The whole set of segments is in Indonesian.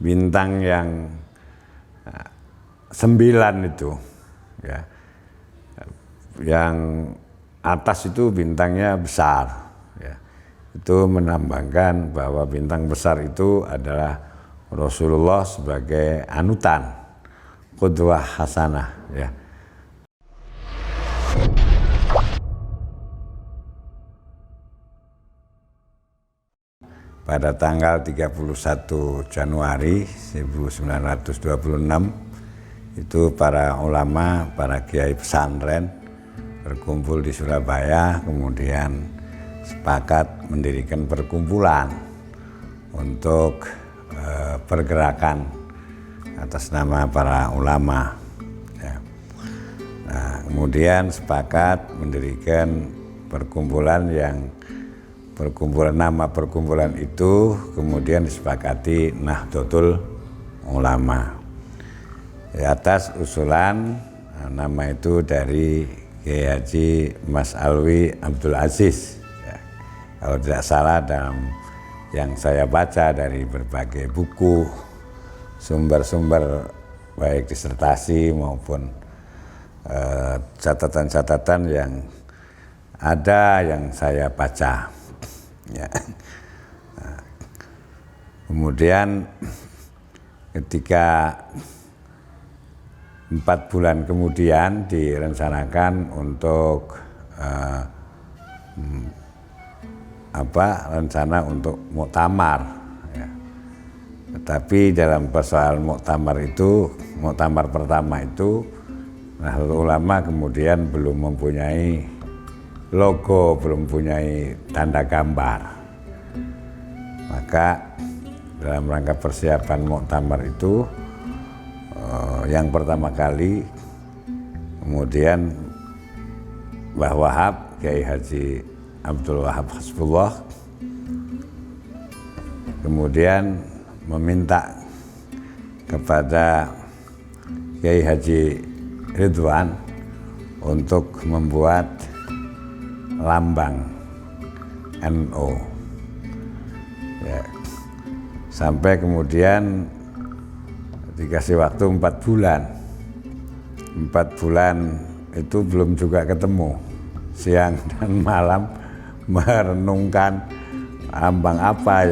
bintang yang 9 itu, ya. Yang atas itu bintangnya besar, ya. Itu menambahkan bahwa bintang besar itu adalah Rasulullah sebagai anutan, qudwah hasanah, ya. Pada tanggal 31 Januari 1926 itu para ulama, para kiai pesantren berkumpul di Surabaya, kemudian sepakat mendirikan perkumpulan untuk pergerakan atas nama para ulama, ya. Nah, kemudian sepakat mendirikan perkumpulan nama perkumpulan itu kemudian disepakati Nahdlatul Ulama. Di atas usulan nama itu dari Kiai Haji Mas Alwi Abdul Aziz, ya. Kalau tidak salah dalam yang saya baca dari berbagai buku, sumber-sumber baik disertasi maupun catatan-catatan yang ada yang saya baca, ya. Nah, kemudian ketika 4 bulan kemudian direncanakan untuk rencana untuk muktamar, ya. Tetapi dalam persoalan muktamar pertama itu Nahdlatul Ulama kemudian belum mempunyai logo, belum mempunyai tanda gambar. Maka dalam rangka persiapan muktamar itu yang pertama kali kemudian Mbah Wahab, Kiai Haji Abdul Wahab Hasbullah kemudian meminta kepada Kiai Haji Ridwan untuk membuat lambang NU, ya. Sampai kemudian dikasih waktu 4 bulan. 4 bulan itu belum juga ketemu, siang dan malam merenungkan lambang apa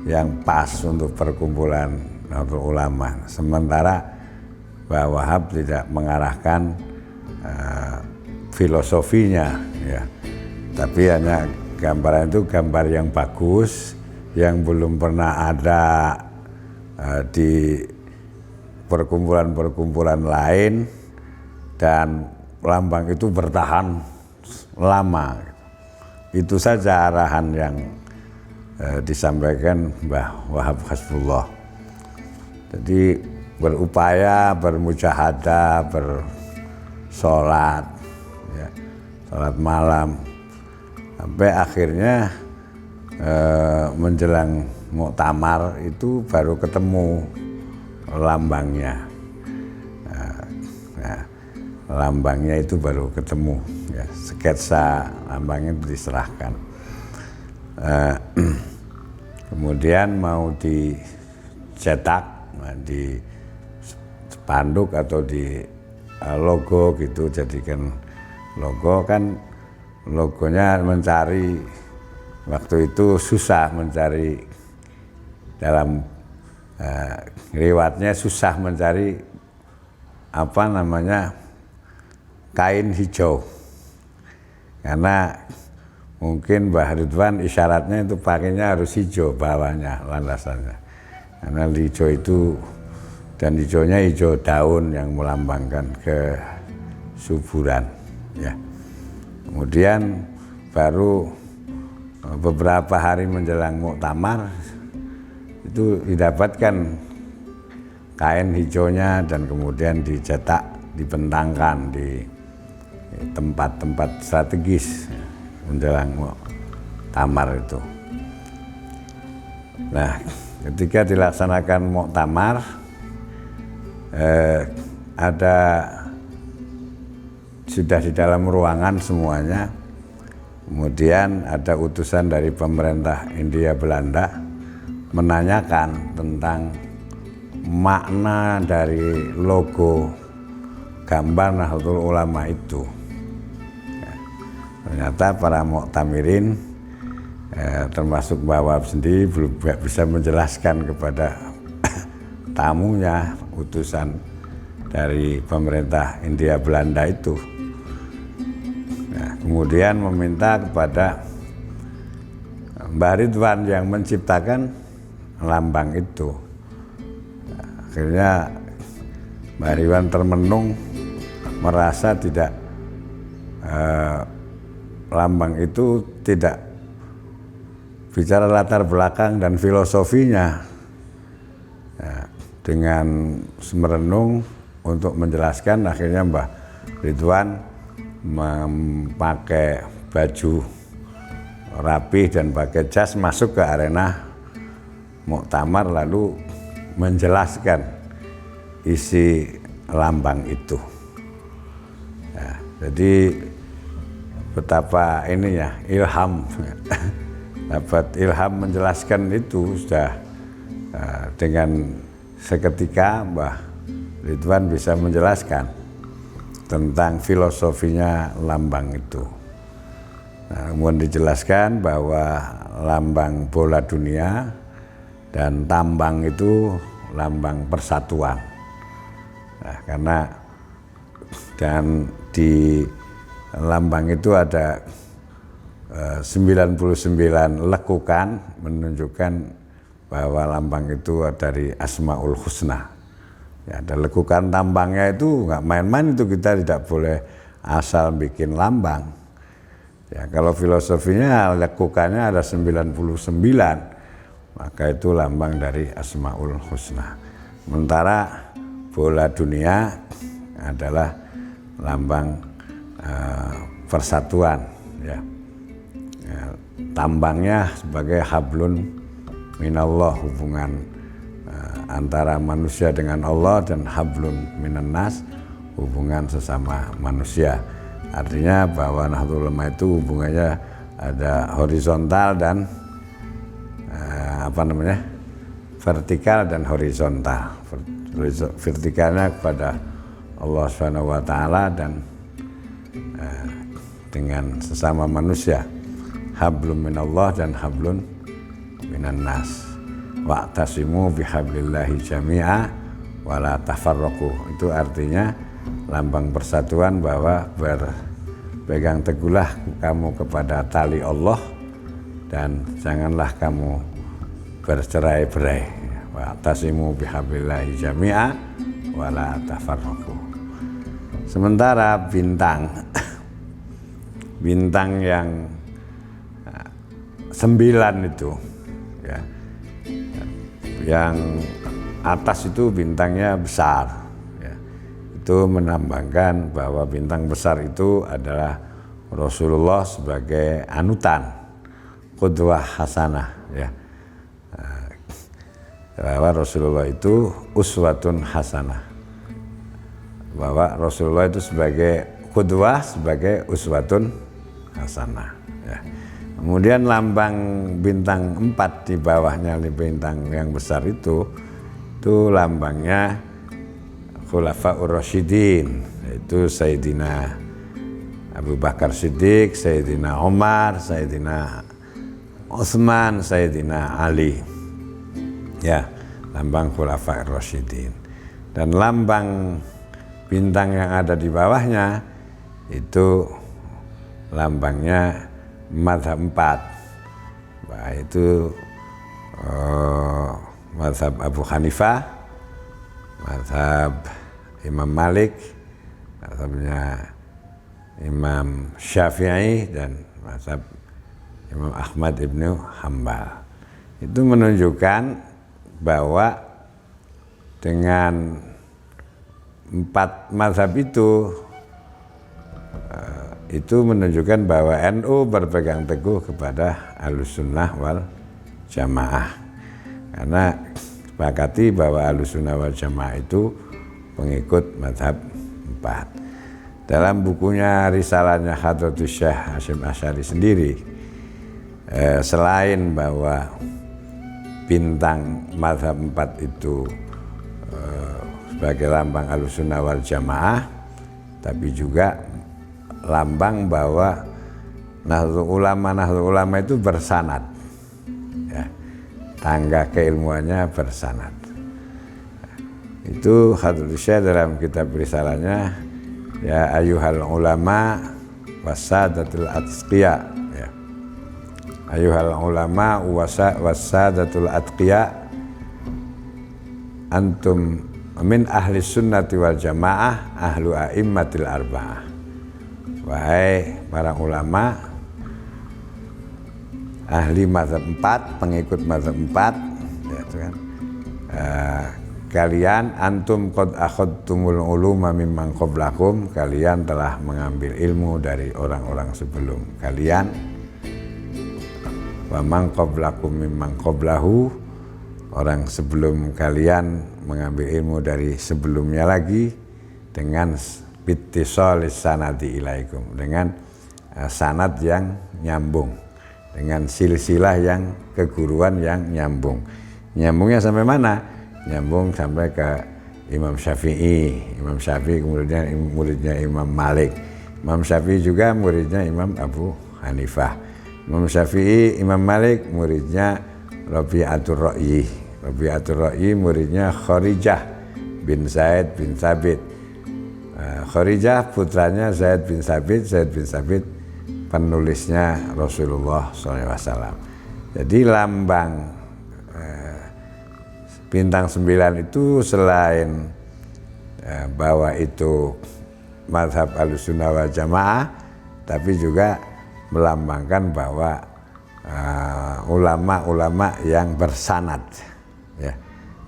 yang pas untuk perkumpulan Nahdlatul Ulama. Sementara Mbah Wahab tidak mengarahkan filosofinya, ya. Tapi hanya gambaran itu gambar yang bagus, yang belum pernah ada di perkumpulan-perkumpulan lain, dan lambang itu bertahan lama. Itu saja arahan yang disampaikan Mbah Wahab Hasbullah. Jadi berupaya, bermujahadah, bersolat, ya, sholat malam, sampai akhirnya menjelang muktamar itu baru ketemu lambangnya. Nah, lambangnya itu baru ketemu, ya, sketsa lambangnya diserahkan. Kemudian mau dicetak, di spanduk atau di logo gitu, jadikan logo. Kan logonya mencari waktu itu susah mencari, dalam riwayatnya susah mencari kain hijau, karena mungkin Mbah Ridwan isyaratnya itu pakainya harus hijau bawahnya, landasannya, karena hijau itu, dan hijaunya hijau daun yang melambangkan kesuburan, ya. Kemudian baru beberapa hari menjelang muktamar itu didapatkan kain hijaunya, dan kemudian dicetak, dibentangkan di tempat-tempat strategis menjelang muktamar itu. Nah, ketika dilaksanakan muktamar, sudah di dalam ruangan semuanya. Kemudian ada utusan dari pemerintah Hindia Belanda menanyakan tentang makna dari logo gambar Nahdlatul Ulama itu. Ya, ternyata para mu'tamirin termasuk Mbah Wahab sendiri belum bisa menjelaskan kepada tamunya, utusan dari pemerintah Hindia Belanda itu. Nah, kemudian meminta kepada Mbah Ridwan yang menciptakan lambang itu. Nah, akhirnya Mbah Ridwan termenung, merasa tidak lambang itu tidak bicara latar belakang dan filosofinya. Nah, dengan merenung untuk menjelaskan, akhirnya Mbah Ridwan memakai baju rapi dan pakai jas masuk ke arena muktamar, lalu menjelaskan isi lambang itu. Nah, jadi betapa ini ya, ilham dapat ilham menjelaskan itu sudah dengan seketika Mbah Ridwan bisa menjelaskan tentang filosofinya lambang itu. Nah, kemudian dijelaskan bahwa lambang bola dunia dan tambang itu lambang persatuan. Nah, karena dan di lambang itu ada 99 lekukan, menunjukkan bahwa lambang itu dari Asmaul Husna. Ya, ada lekukan tambangnya itu nggak main-main, itu kita tidak boleh asal bikin lambang. Ya, kalau filosofinya lekukannya ada 99, maka itu lambang dari Asmaul Husna. Sementara bola dunia adalah lambang persatuan. Ya. Ya, tambangnya sebagai hablun minallah, hubungan antara manusia dengan Allah, dan hablun minan nas, hubungan sesama manusia. Artinya bahwa Nahdlatul Ulama itu hubungannya ada horizontal dan vertikal dan horizontal. Vertikalnya kepada Allah Subhanahu wa taala dan dengan sesama manusia. Hablum minallah dan hablun minan nas. Wa'tasimu bihablillahi jami'a wa la tafarraqu. Itu artinya lambang persatuan, bahwa berpegang teguhlah kamu kepada tali Allah dan janganlah kamu bercerai-berai. Wa'tasimu bihablillahi jami'a wa la tafarraqu. Sementara bintang yang 9 itu, ya, yang atas itu bintangnya besar, ya, itu menambahkan bahwa bintang besar itu adalah Rasulullah sebagai anutan, qudwah hasanah, ya, bahwa Rasulullah itu uswatun hasanah, bahwa Rasulullah itu sebagai qudwah, sebagai uswatun hasanah, ya. Kemudian lambang bintang 4 di bawahnya bintang yang besar itu lambangnya Khulafaur Rasyidin, yaitu Sayyidina Abu Bakar Siddiq, Sayyidina Umar, Sayyidina Utsman, Sayyidina Ali. Ya, lambang Khulafaur Rasyidin. Dan lambang bintang yang ada di bawahnya itu lambangnya mazhab 4, yaitu mazhab Abu Hanifah, mazhab Imam Malik, mazhabnya Imam Syafi'i, dan mazhab Imam Ahmad ibnu Hambal. Itu menunjukkan bahwa dengan 4 mazhab itu menunjukkan bahwa NU berpegang teguh kepada Ahlussunnah wal Jamaah, karena sepakati bahwa Ahlussunnah wal Jamaah itu pengikut mazhab 4. Dalam bukunya risalahnya Hadratus Syekh Hasyim Asy'ari sendiri, selain bahwa bintang mazhab 4 itu sebagai lambang Ahlussunnah wal Jamaah, tapi juga lambang bahwa Nahdlatul Ulama itu bersanad, ya, tangga keilmuannya bersanad. Itu Hadratus Syekh dalam kitab risalahnya, ya ayyuhal ulama wasadatul atqiya, ya. Ayyuhal ulama wasadatul atqiya antum min ahli sunnati wal jamaah ahlu a'immatil arba'ah. Wahai para ulama, ahli mazhab 4, pengikut mazhab 4, ya, kan? Kalian antum qad akhadtumul uluma mimman qablakum, kalian telah mengambil ilmu dari orang-orang sebelum kalian. Wa man qablakum mimman qablahu, orang sebelum kalian mengambil ilmu dari sebelumnya lagi, dengan bittisalis sanadi ilaikum, dengan sanad yang nyambung, dengan silsilah yang keguruan yang nyambung. Nyambungnya sampai mana? Nyambung sampai ke Imam Syafi'i. Imam Syafi'i kemudian muridnya Imam Malik. Imam Syafi'i juga muridnya Imam Abu Hanifah. Imam Syafi'i, Imam Malik muridnya Rabi'atul Ra'yi. Rabi'atul Ra'yi muridnya Kharijah bin Zaid bin Thabit. Kharijah putranya Zaid bin Thabit. Zaid bin Thabit penulisnya Rasulullah SAW. Jadi lambang bintang 9 itu selain bahwa itu mazhab Ahlussunnah wal Jamaah, tapi juga melambangkan bahwa ulama-ulama yang bersanad, ya,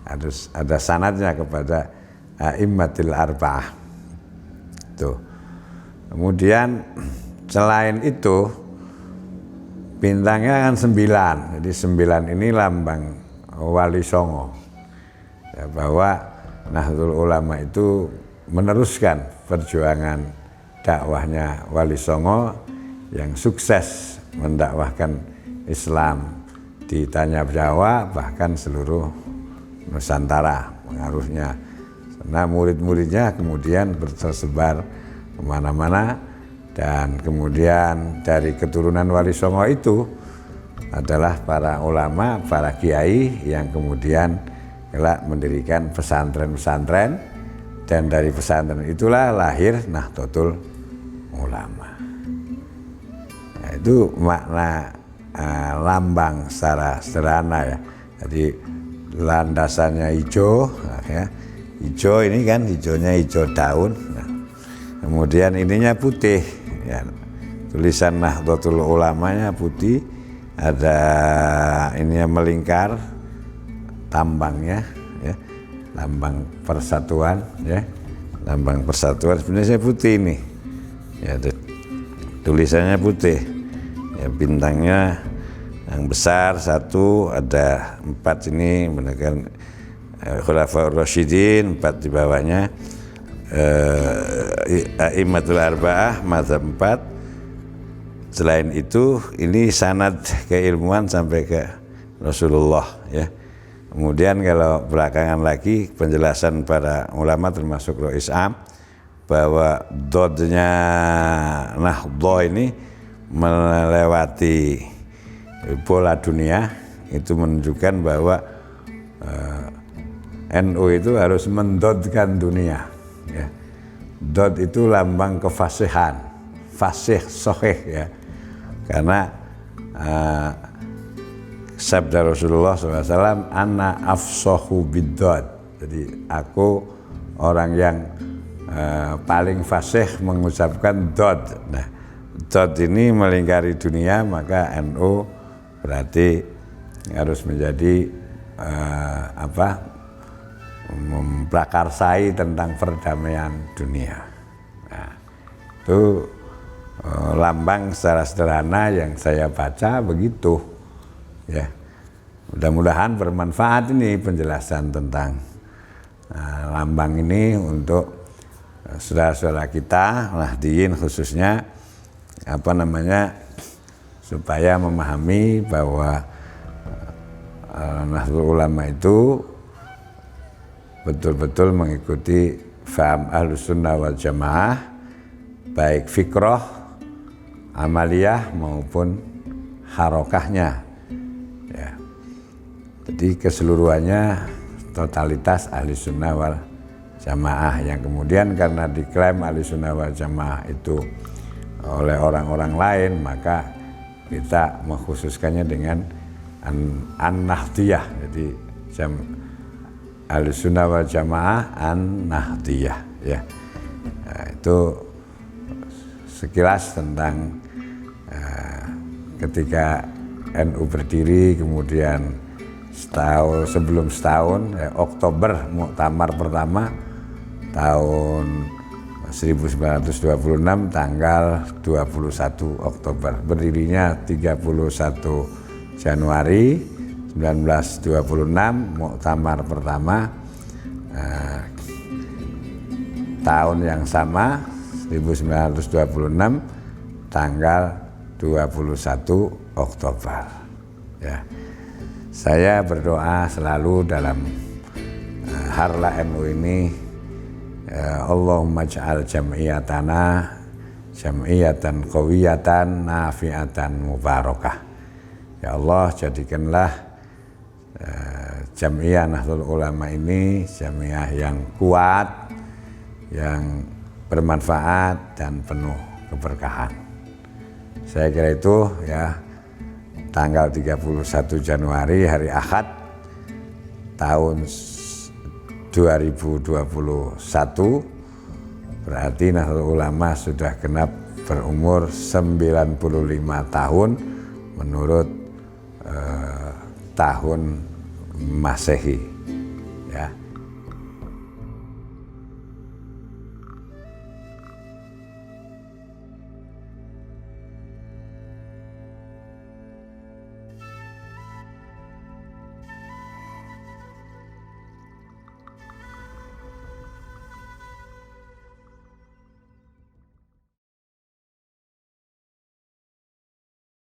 harus ada sanadnya kepada a'immatil arba'ah. Tuh. Kemudian selain itu bintangnya kan 9. Jadi 9 ini lambang Wali Songo, ya, bahwa Nahdlatul Ulama itu meneruskan perjuangan dakwahnya Wali Songo yang sukses mendakwahkan Islam di Tanah Jawa, bahkan seluruh Nusantara pengaruhnya. Nah, murid-muridnya kemudian tersebar kemana-mana, dan kemudian dari keturunan Wali Songo itu adalah para ulama, para kiai yang kemudian kelak mendirikan pesantren-pesantren, dan dari pesantren itulah lahir Nahdlatul Ulama. Nah, itu makna lambang secara sederhana, ya. Jadi landasannya hijau, ya. Hijau ini kan hijaunya hijau daun. Nah, kemudian ininya putih, ya. Tulisan Nahdlatul Ulamanya putih, ada ininya melingkar, tambangnya, ya, lambang persatuan, ya, lambang persatuan sebenarnya putih ini, ya, tulisannya putih, ya, bintangnya yang besar 1, ada 4 ini menunjukkan Khulafaur Rasyidin, 4 di bawahnya A'immatul Arba'ah, mazhab 4. Selain itu, ini sanad keilmuan sampai ke Rasulullah, ya. Kemudian kalau belakangan lagi penjelasan para ulama termasuk Rois Am, bahwa dodnya Nahdlatul ini melewati bola dunia, itu menunjukkan bahwa NU itu harus mendodkan dunia, ya. Dod itu lambang kefasihan, fasih sohih, ya. Karena sabda Rasulullah SAW, ana afsahu bidod. Jadi aku orang yang paling fasih mengucapkan dod. Nah, dod ini melingkari dunia, maka NU berarti harus menjadi memprakarsai tentang perdamaian dunia. Nah, itu lambang secara sederhana yang saya baca begitu, ya. Mudah-mudahan bermanfaat ini penjelasan tentang lambang ini untuk saudara-saudara kita Nahdliyin khususnya, supaya memahami bahwa Nahdlatul Ulama itu betul-betul mengikuti faham Ahlussunnah wal Jamaah, baik fikrah, amaliyah maupun harokahnya. Ya. Jadi keseluruhannya totalitas Ahlussunnah wal Jamaah, yang kemudian karena diklaim Ahlussunnah wal Jamaah itu oleh orang-orang lain, maka kita mengkhususkannya dengan An-Nahdiyah. Jadi Ahlussunnah wal Jamaah An-Nahdiyah, ya. Nah, itu sekilas tentang ketika NU berdiri, kemudian sebelum setahun, Oktober Muktamar pertama tahun 1926 tanggal 21 Oktober, berdirinya 31 Januari 1926 Muktamar pertama, tahun yang sama 1926 tanggal 21 Oktober. Ya. Saya berdoa selalu dalam harlah NU ini, Allahumma ja'al jam'iyatana jam'iyatan qawiyatan nafi'atan mubarakah. Ya Allah, jadikanlah Jam'iyah Nahdlatul Ulama ini jam'iyah yang kuat, yang bermanfaat dan penuh keberkahan. Saya kira itu, ya. Tanggal 31 Januari hari Ahad tahun 2021, berarti Nahdlatul Ulama sudah genap berumur 95 tahun menurut tahun Masehi, ya.